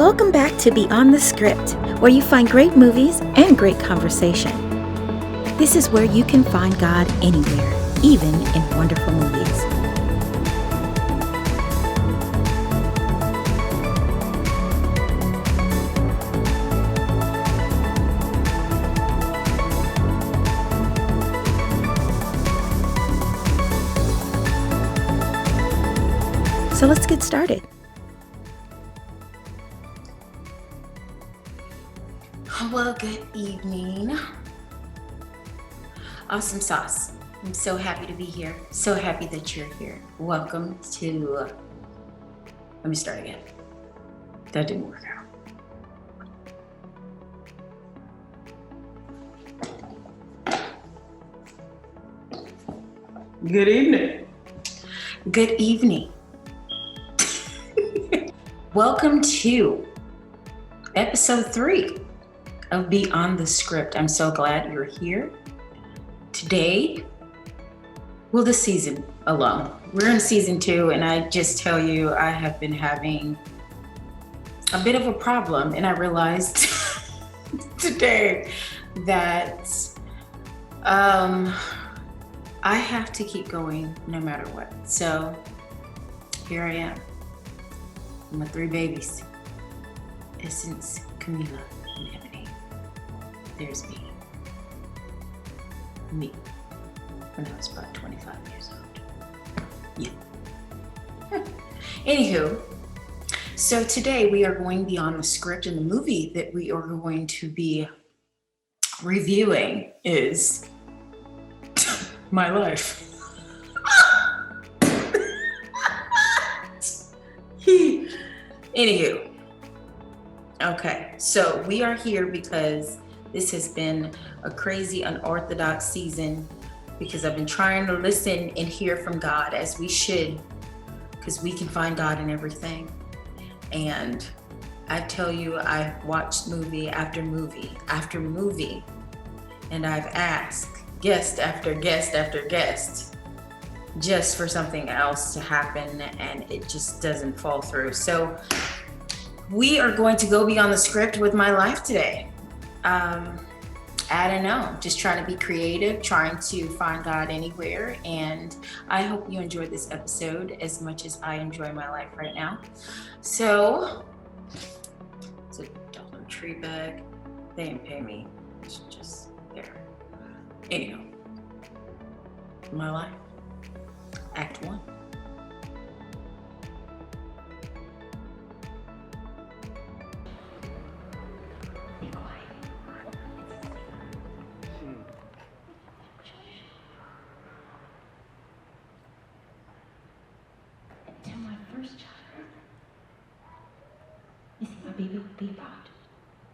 Welcome back to Beyond the Script, where you find great movies and great conversation. This is where you can find God anywhere, even in wonderful movies. So let's get started. Well, good evening. Awesome sauce. I'm so happy to be here. So happy that you're here. Welcome to, let me start again. That didn't work out. Good evening. Good evening. Welcome to episode 3 of Beyond the Script. I'm so glad you're here. Today, this season alone. We're in season 2, and I just tell you, I have been having a bit of a problem, and I realized today that I have to keep going no matter what. So here I am. My 3 babies. Essence, Camila, and Ebony. There's me. Me. When I was about 25 years old. Yeah. Anywho, so today we are going beyond the script, and the movie that we are going to be reviewing is My Life. Anywho. Okay, so we are here because this has been a crazy, unorthodox season, because I've been trying to listen and hear from God, as we should, because we can find God in everything. And I tell you, I've watched movie after movie after movie, and I've asked guest after guest after guest just for something else to happen, and it just doesn't fall through. So we are going to go beyond the script with My Life today. I don't know, just trying to be creative, trying to find God anywhere. And I hope you enjoyed this episode as much as I enjoy my life right now. So, it's a Dollar Tree bag. They didn't pay me. It's just there. Anyhow, My Life, Act 1. Baby will be about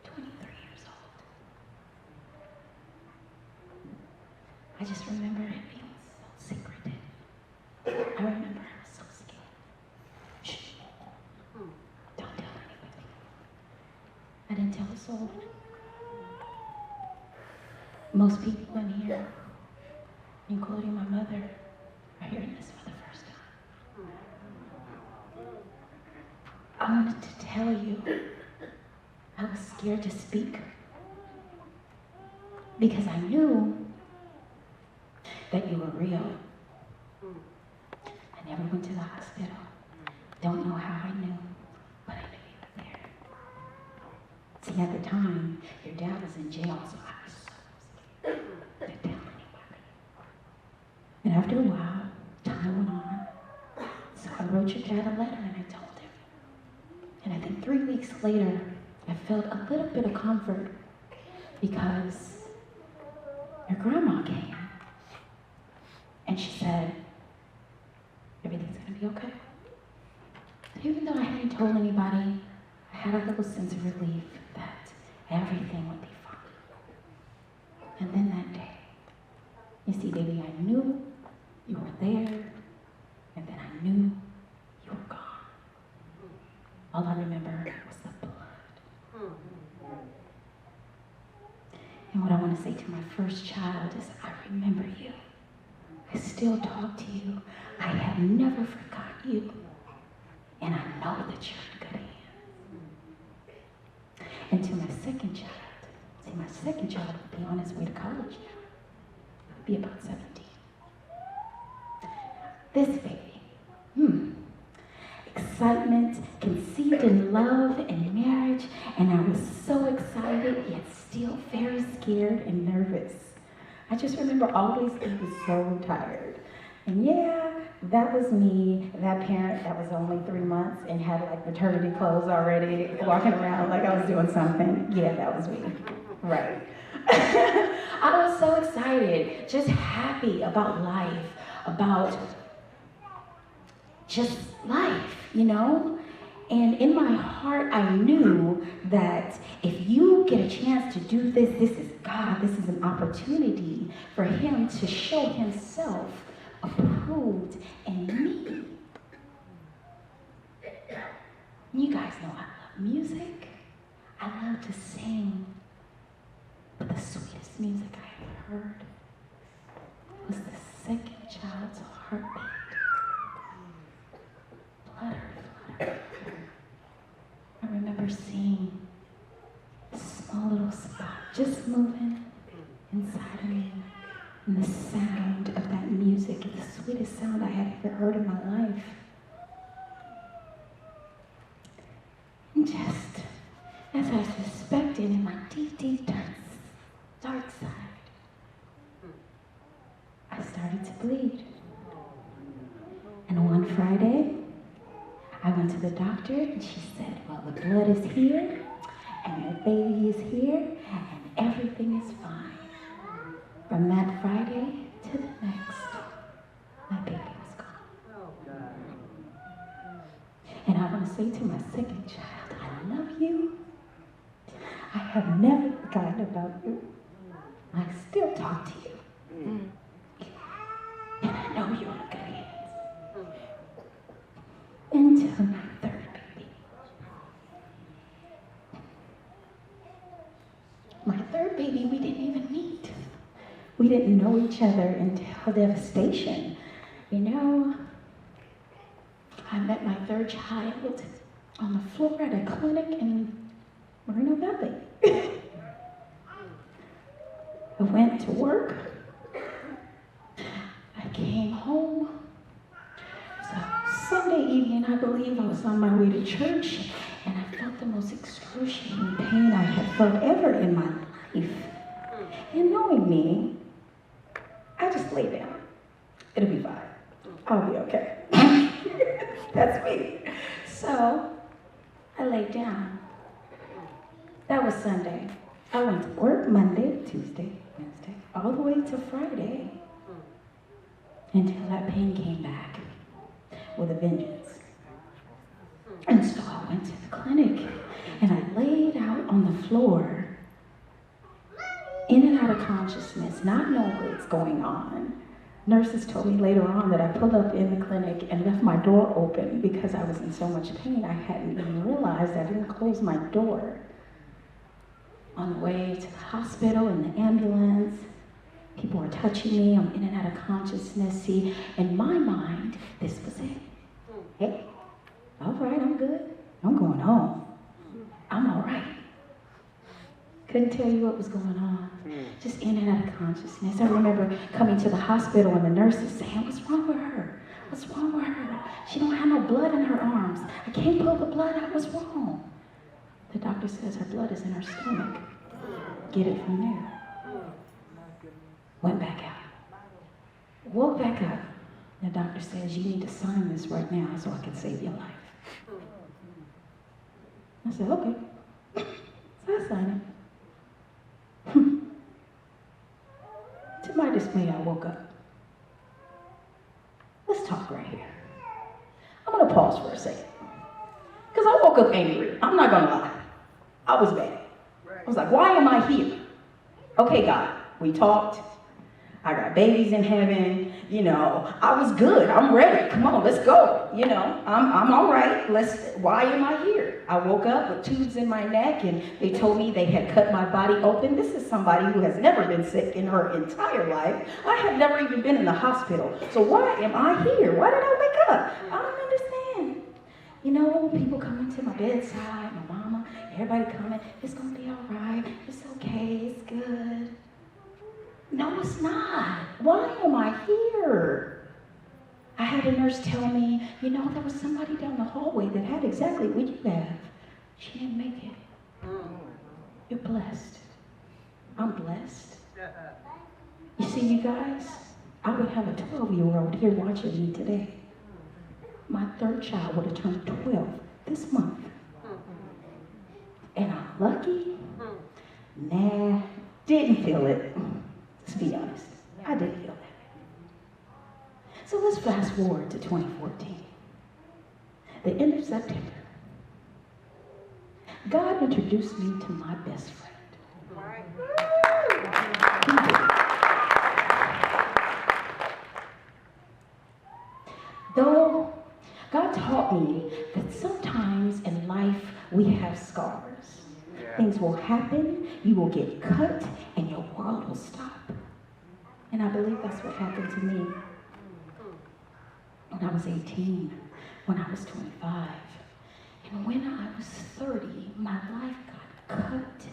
23 years old. I just remember it being so secretive. I remember I was so scared. Shh. Don't tell anybody. I didn't tell a soul. Most people in here, including my mother, are hearing this for the first time. I wanted to tell you I was scared to speak, because I knew that you were real. I never went to the hospital. Don't know how I knew, but I knew you were there. See, at the time, your dad was in jail, so I was so scared to tell anybody. And after a while, time went on, so I wrote your dad a letter and I told him. And I think 3 weeks later, I felt a little bit of comfort, because your grandma came and she said, everything's gonna be okay. Even though I hadn't told anybody, I had a little sense of relief that everything would be fine. And then that day, you see, baby, I knew you were there, and then I knew you were gone. All I remember was the blood. And what I want to say to my first child is, I remember you. I still talk to you. I have never forgotten you. And I know that you're in good hands. And to my second child, see, my second child would be on his way to college now. Be about 17. This baby, excitement, conceived in love and marriage, and I was so excited, yet still very scared and nervous. I just remember always being so tired. And yeah, that was me, that parent that was only 3 months and had like maternity clothes already, walking around like I was doing something. Yeah, that was me. Right. I was so excited, just happy about life, about just life, you know? And in my heart, I knew that if you get a chance to do this, this is God, this is an opportunity for Him to show Himself approved in me. You guys know I love music. I love to sing. But the sweetest music I ever heard was the second child's heartbeat. Flutter, flutter. I remember seeing a small little spot just moving inside of me. And the sound of that music is the sweetest sound I had ever heard in my life. And just as I suspected in my deep, deep dark side, I started to bleed. And one Friday, I went to the doctor and she said, well, the blood is here and the baby is here and everything is fine. From that Friday to the next, my baby was gone. And I want to say to my second child, I love you. I have never forgotten about you. I still talk to you. And I know you're in good hands. Until my third baby. My third baby, we didn't even meet. We didn't know each other until devastation. You know, I met my third child on the floor at a clinic in Moreno Valley. I went to work. I came home. So Sunday evening, I believe I was on my way to church, and I felt the most excruciating pain I had felt ever in my life. And knowing me, I just lay down. It'll be fine. I'll be okay. That's me. So I laid down. That was Sunday. I went to work Monday, Tuesday, Wednesday, all the way to Friday until that pain came back with a vengeance. And so I went to the clinic and I laid out on the floor, in and out of consciousness, not knowing what's going on. Nurses told me later on that I pulled up in the clinic and left my door open because I was in so much pain. I hadn't even realized I didn't close my door. On the way to the hospital in the ambulance, people were touching me. I'm in and out of consciousness. See, in my mind, this was it. Hey, all right, I'm good. I'm going home. I'm all right. Couldn't tell you what was going on. Just in and out of consciousness. I remember coming to the hospital and the nurses saying, what's wrong with her? What's wrong with her? She don't have no blood in her arms. I can't pull the blood out. What's wrong? The doctor says her blood is in her stomach. Get it from there. Went back out. Woke back up. The doctor says, you need to sign this right now so I can save your life. I said, okay. So I signed it. To my dismay, I woke up. Let's talk right here. I'm going to pause for a second. Because I woke up angry. I'm not going to lie. I was mad. I was like, why am I here? Okay, God, we talked. I got babies in heaven. You know, I was good. I'm ready. Come on, let's go. You know, I'm all right. Why am I here? I woke up with tubes in my neck and they told me they had cut my body open. This is somebody who has never been sick in her entire life. I have never even been in the hospital. So why am I here? Why did I wake up? I don't understand. You know, people come into my bedside, my mama, Everybody coming, it's gonna be all right, it's okay, it's good. No, it's not. Why am I here? I had a nurse tell me, there was somebody down the hallway that had exactly what you have. She didn't make it. You're blessed. I'm blessed. You see, you guys, I would have a 12-year-old here watching me today. My third child would have turned 12 this month. And I'm lucky? Nah, didn't feel it. Let's be honest. I didn't feel that. So let's fast forward to 2014. The end of September. God introduced me to my best friend. Though God taught me that sometimes in life we have scars. Things will happen, you will get cut, and your world will stop. And I believe that's what happened to me when I was 18, when I was 25. And when I was 30, my life got cut.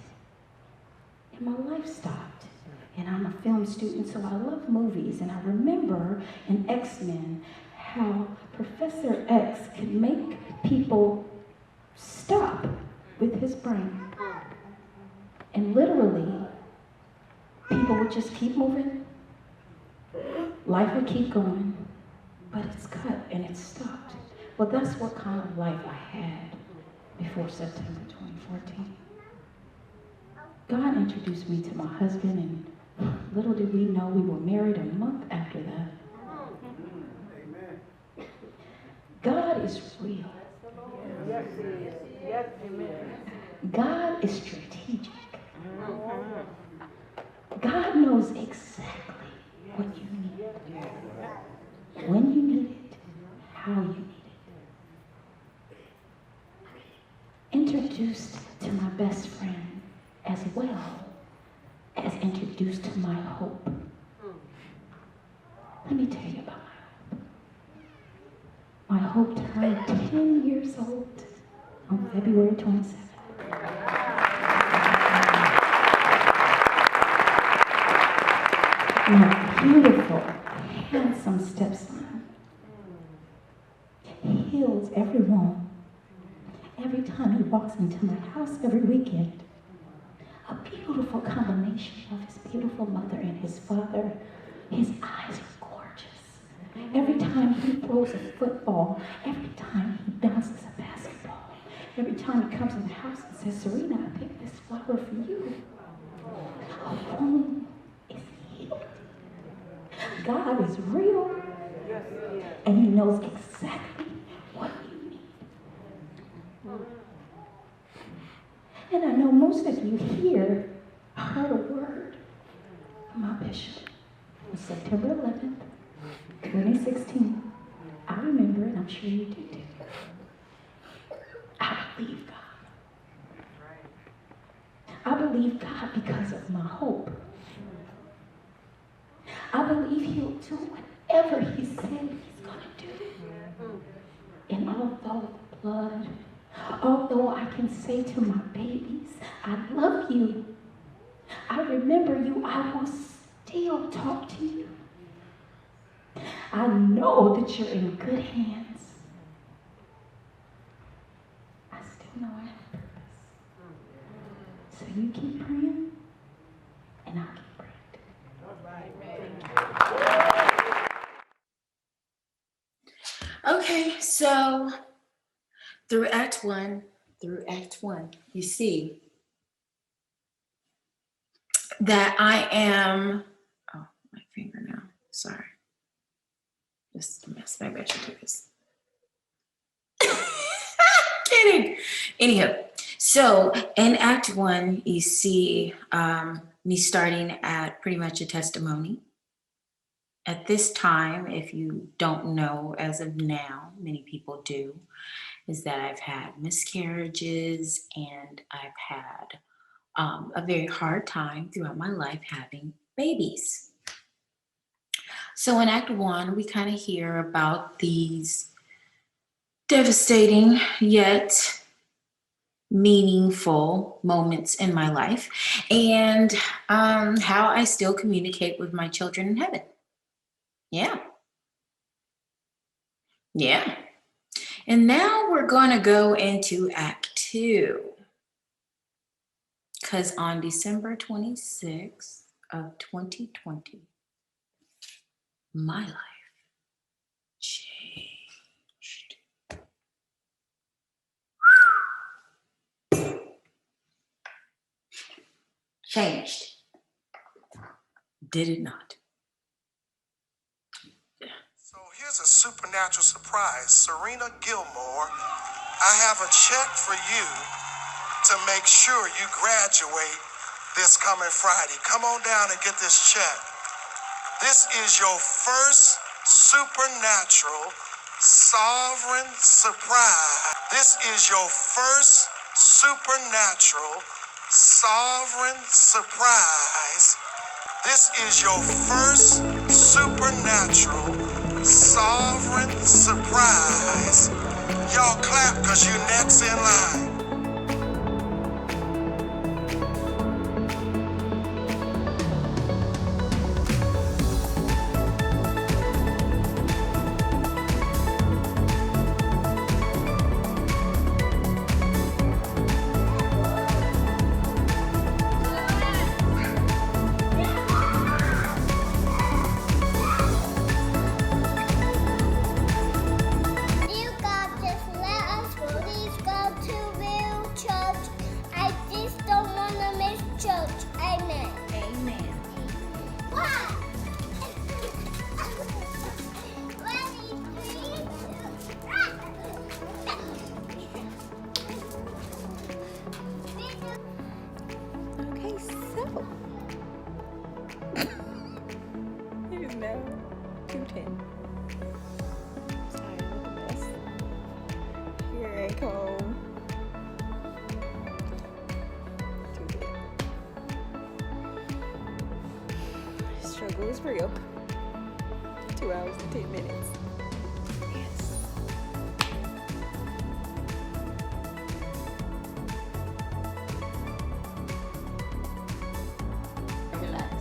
And my life stopped. And I'm a film student, so I love movies. And I remember in X-Men how Professor X could make people stop with his brain. And literally, people would just keep moving. Life would keep going, but it's cut and it's stopped. Well, that's what kind of life I had before September 2014. God introduced me to my husband, and little did we know we were married a month after that. God is real. Yes, He is. Yes, amen. God is strategic. God knows exactly what you need, when you need it, how you need it. Introduced to my best friend as well as introduced to my hope. Let me tell you about my hope. My hope turned 10 years old on February 27th. My beautiful, handsome stepson heals every wound. Every time he walks into my house every weekend, a beautiful combination of his beautiful mother and his father. His eyes are gorgeous. Every time he throws a football, every time he bounces a basketball, every time he comes in the house and says, Sarina, I picked this flower for you. A wound is healed. God is real, and He knows exactly what you need. And I know most of you here heard a word from my bishop on September 11th, 2016. I remember, and I'm sure you do too. I believe God. I believe God because of my hope. I believe He'll do whatever He said He's going to do. And although the blood, although I can say to my babies, I love you, I remember you, I will still talk to you. I know that you're in good hands. I still know I have purpose. So you keep praying, and I'll keep praying. Okay, so through Act 1, you see that I am, oh, my finger now, sorry. Just a mess, maybe I should do this. Kidding. Anyhow, so in Act 1, you see me starting at pretty much a testimony. At this time, if you don't know, as of now, many people do, is that I've had miscarriages and I've had a very hard time throughout my life having babies. So in Act 1, we kind of hear about these devastating yet meaningful moments in my life, and how I still communicate with my children in heaven. Yeah, yeah. And now we're going to go into Act Two, because on December 26th of 2020, my life changed. Changed. Did it not? So here's a supernatural surprise. Sarina Gilmore, I have a check for you to make sure you graduate this coming Friday. Come on down and get this check. This is your first supernatural sovereign surprise. This is your first supernatural sovereign surprise. This is your first supernatural sovereign surprise. Y'all clap because you next in line. You God just let us please go to real church. I just don't want to miss church. Amen. Amen. What? Ready, please? Okay, so it is now 2:10. Tired of the mess. Here I come. Too late. Struggle is real. 2 hours and 10 minutes. Yes. Relax.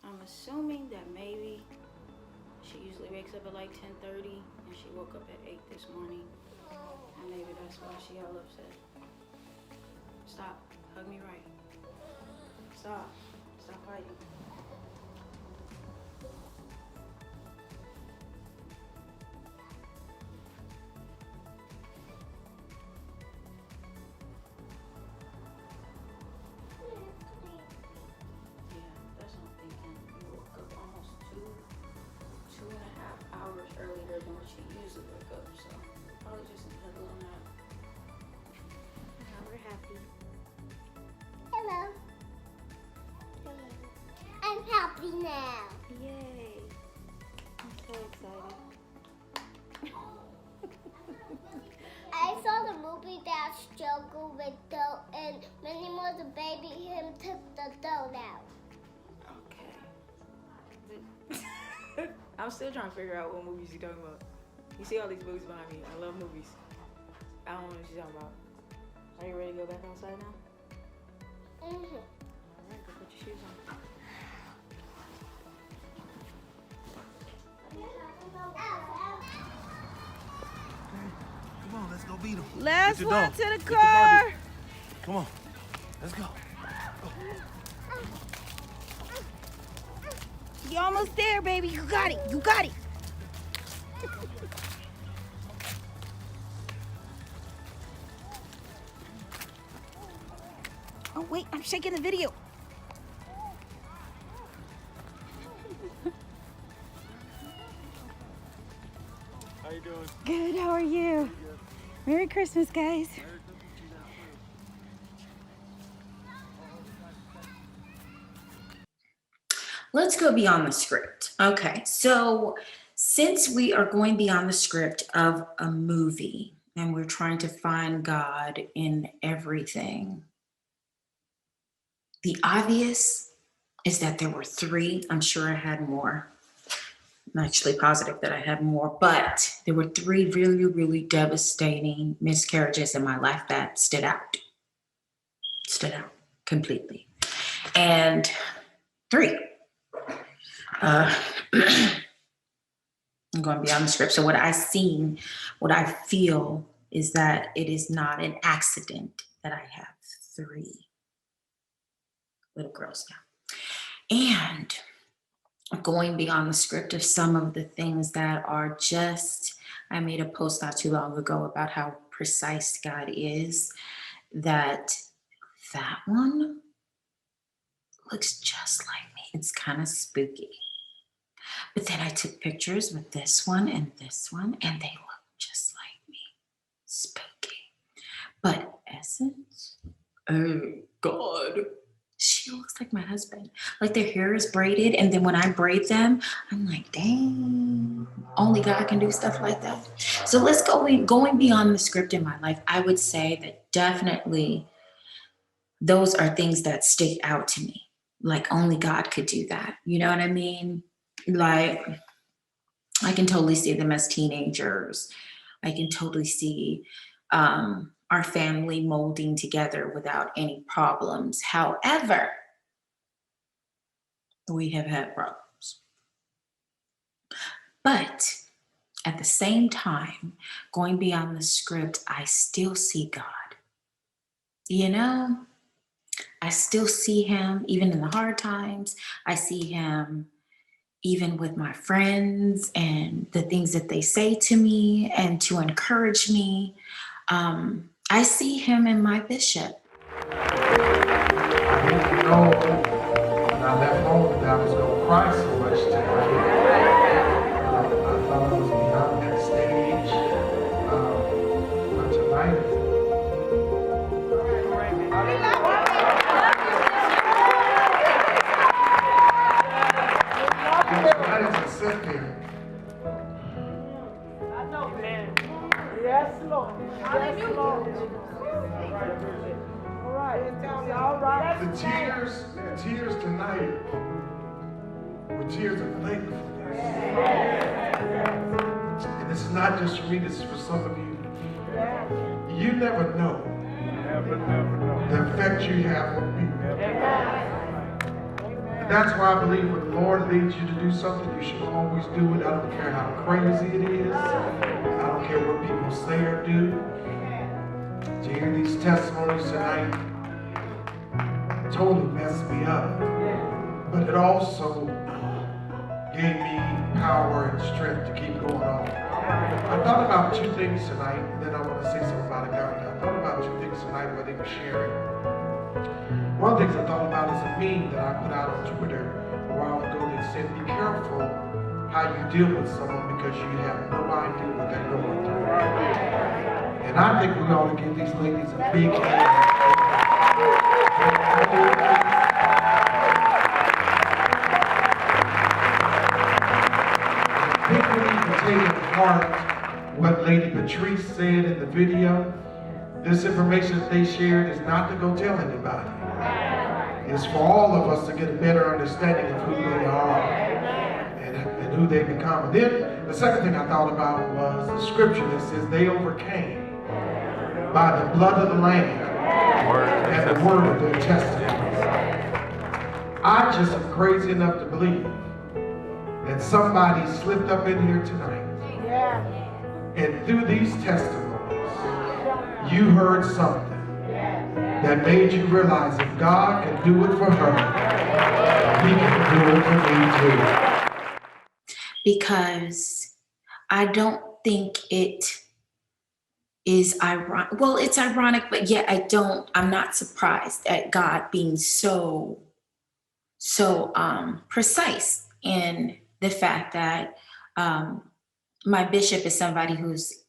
I'm assuming that maybe she usually wakes up at like 10:30 and she woke up at 8 this morning. And maybe that's why she all upset. Stop. Hug me right. Stop. Stop fighting. Yeah, that's what I'm thinking. You woke up almost two and a half hours earlier than what you usually wake up, so probably just need a little nap. Now we're happy. Hello. I'm happy now. Yay! I'm so excited. I saw the movie that struggled with dough, and when he was a baby, him took the dough out. Okay. I'm still trying to figure out what movies you're talking about. You see all these movies behind me. I love movies. I don't know what you're talking about. Are you ready to go back outside now? Mm-hmm. Alright, go put your shoes on. Come on, let's go beat them. Let's Get your run dog. to the Get your car. Barbie. Come on, let's go. You almost there, baby. You got it. You got it. Oh, wait. I'm shaking the video. How you doing? Good. How are you? Merry Christmas, guys. let's go beyond the script. Okay, so since we are going beyond the script of a movie and we're trying to find God in everything, the obvious is that there were three. I'm sure I had more. I'm actually positive that I had more, but there were three really, really devastating miscarriages in my life that stood out completely. And three. Uh, I'm going beyond the script. So what I feel is that it is not an accident that I have three little girls now. And going beyond the script of some of the things that are just, I made a post not too long ago about how precise God is, that one looks just like me. It's kind of spooky. But then I took pictures with this one, and they look just like me. Spooky. But Essence, oh God, she looks like my husband. Like their hair is braided, and then when I braid them, I'm like, dang, only God can do stuff like that. So let's going beyond the script in my life. I would say that definitely those are things that stick out to me. Like only God could do that. You know what I mean? Like I can totally see them as teenagers. I can totally see our family molding together without any problems. However, we have had problems. But at the same time, going beyond the script, I still see God. You know, I still see him even in the hard times. I see him even with my friends and the things that they say to me and to encourage me. I see him in my bishop. I didn't know when I left home that I was going to cry so much tonight. I thought I was beyond that stage. But tonight, tonight is a sit there. Yes, Lord. Yes, Lord. All right. The tears tonight were tears of thankfulness. And this is not just for me, this is for some of you. You never know the effect you have on people. And that's why I believe when the Lord leads you to do something, you should always do it. I don't care how crazy it is. I don't care what people say or do. To hear these testimonies tonight totally messed me up. But it also gave me power and strength to keep going on. I thought about two things tonight, and then I want to say something about it. I thought about two things tonight while they were sharing. One of the things I thought about is a meme that I put out on Twitter a while ago that said, be careful how you deal with someone because you have no idea what they're going through. And I think we ought to give these ladies a big hand. I think we need to take to heart what Lady Patrice said in the video. This information that they shared is not to go tell anybody. It's for all of us to get a better understanding of who they are and who they become. And then the second thing I thought about was the scripture that says they overcame by the blood of the Lamb and the word of their testimony. I just am crazy enough to believe that somebody slipped up in here tonight, and through these testimonies, you heard something that made you realize if God can do it for her, he can do it for me too. Because I don't think it is ironic. Well, it's ironic, but yet I'm not surprised at God being so precise in the fact that my bishop is somebody who's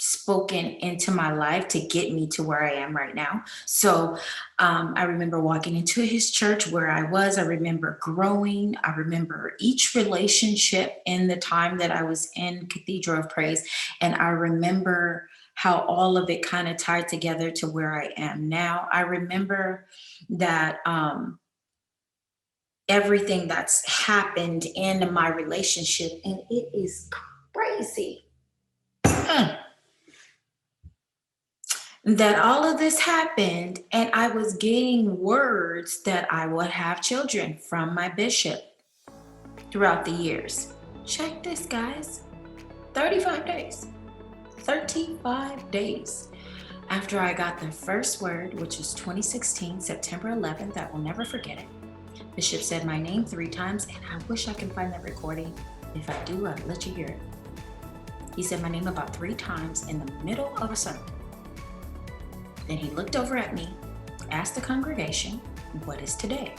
spoken into my life to get me to where I am right now. So I remember walking into his church where I was. I remember growing. I remember each relationship in the time that I was in Cathedral of Praise. And I remember how all of it kind of tied together to where I am now. I remember that everything that's happened in my relationship, and it is crazy. That all of this happened, and I was getting words that I would have children from my bishop throughout the years. Check this, guys. 35 days. 35 days after I got the first word, which was 2016, September 11th. I will never forget it. Bishop said my name 3 times, and I wish I can find that recording. If I do, I'll let you hear it. He said my name about 3 times in the middle of a sermon. Then he looked over at me, asked the congregation, "What is today?"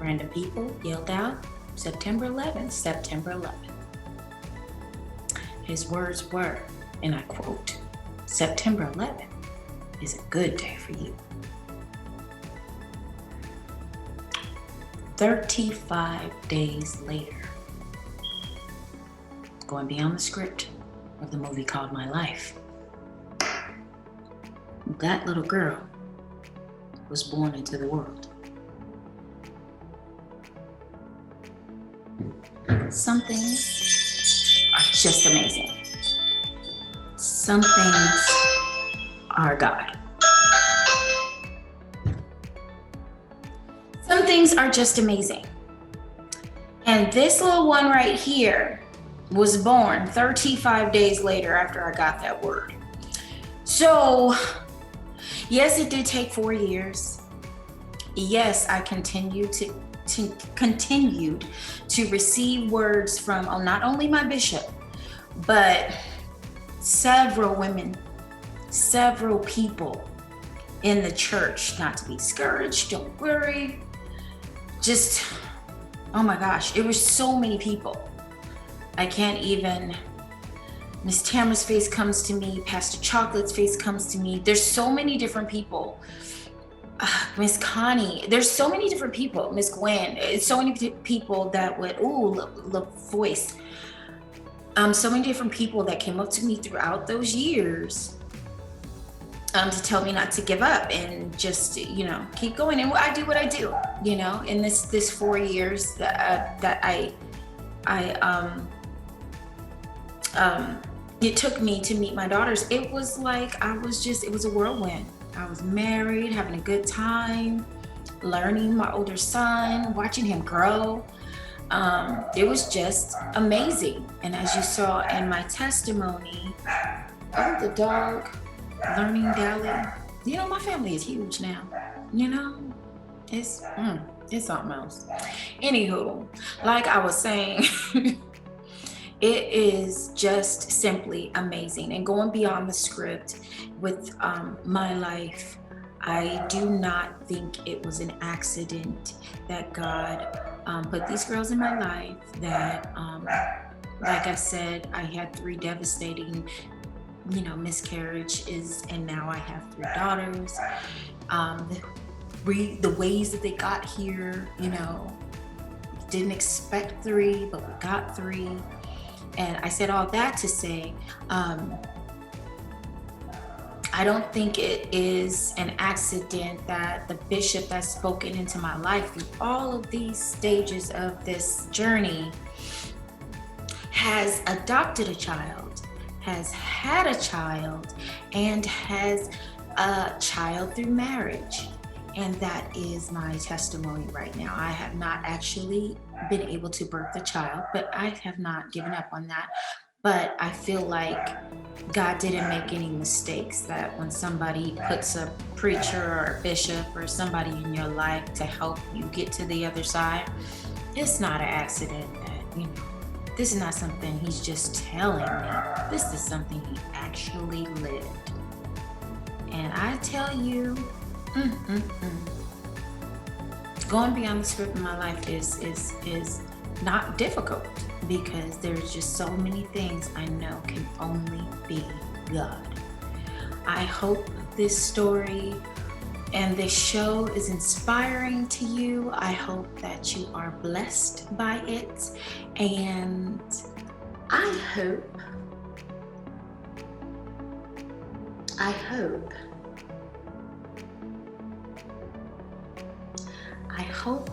Random people yelled out, "September 11th, September 11th. His words were, and I quote, "September 11th is a good day for you." 35 days later, going beyond the script of the movie called My Life, that little girl was born into the world. Some things are just amazing. Some things are God. Some things are just amazing. And this little one right here was born 35 days later after I got that word. So, yes, it did take 4 years. Yes, I continued to receive words from not only my bishop, but several women, several people in the church. Not to be discouraged, don't worry. Just, oh my gosh, it was so many people. I can't even. Miss Tamara's face comes to me. Pastor Chocolate's face comes to me. There's so many different people. Miss Connie. There's so many different people. Miss Gwen. It's so many people that would, the voice. So many different people that came up to me throughout those years to tell me not to give up and just, keep going. And I do what I do, in this 4 years that it took me to meet my daughters. It was like it was a whirlwind. I was married, having a good time, learning my older son, watching him grow. It was just amazing. And as you saw in my testimony, the dog, learning Dally. My family is huge now. It's something else. Anywho, like I was saying, it is just simply amazing. And going beyond the script with my life, I do not think it was an accident that God put these girls in my life. That, like I said, I had 3 devastating, miscarriages, and now I have 3 daughters. The ways that they got here, didn't expect 3, but we got 3. And I said all that to say, I don't think it is an accident that the bishop that's spoken into my life through all of these stages of this journey has adopted a child, has had a child, and has a child through marriage. And that is my testimony right now. I have not actually been able to birth a child, but I have not given up on that. But I feel like God didn't make any mistakes, that when somebody puts a preacher or a bishop or somebody in your life to help you get to the other side, it's not an accident that, this is not something he's just telling me. This is something he actually lived. And I tell you, going beyond the script in my life is not difficult, because there's just so many things I know can only be God. I hope this story and this show is inspiring to you. I hope that you are blessed by it, and I hope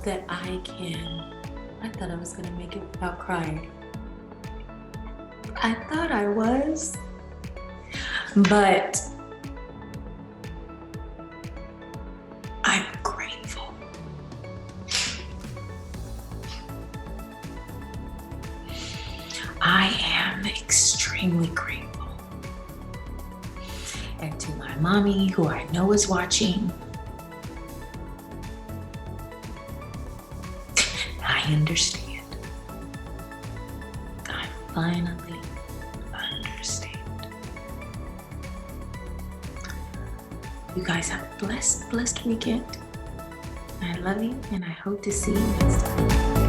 that I thought I was gonna make it without crying. I thought I was, but I'm grateful. I am extremely grateful. And to my mommy, who I know is watching, I understand. I finally understand. You guys have a blessed weekend. I love you, and I hope to see you next time.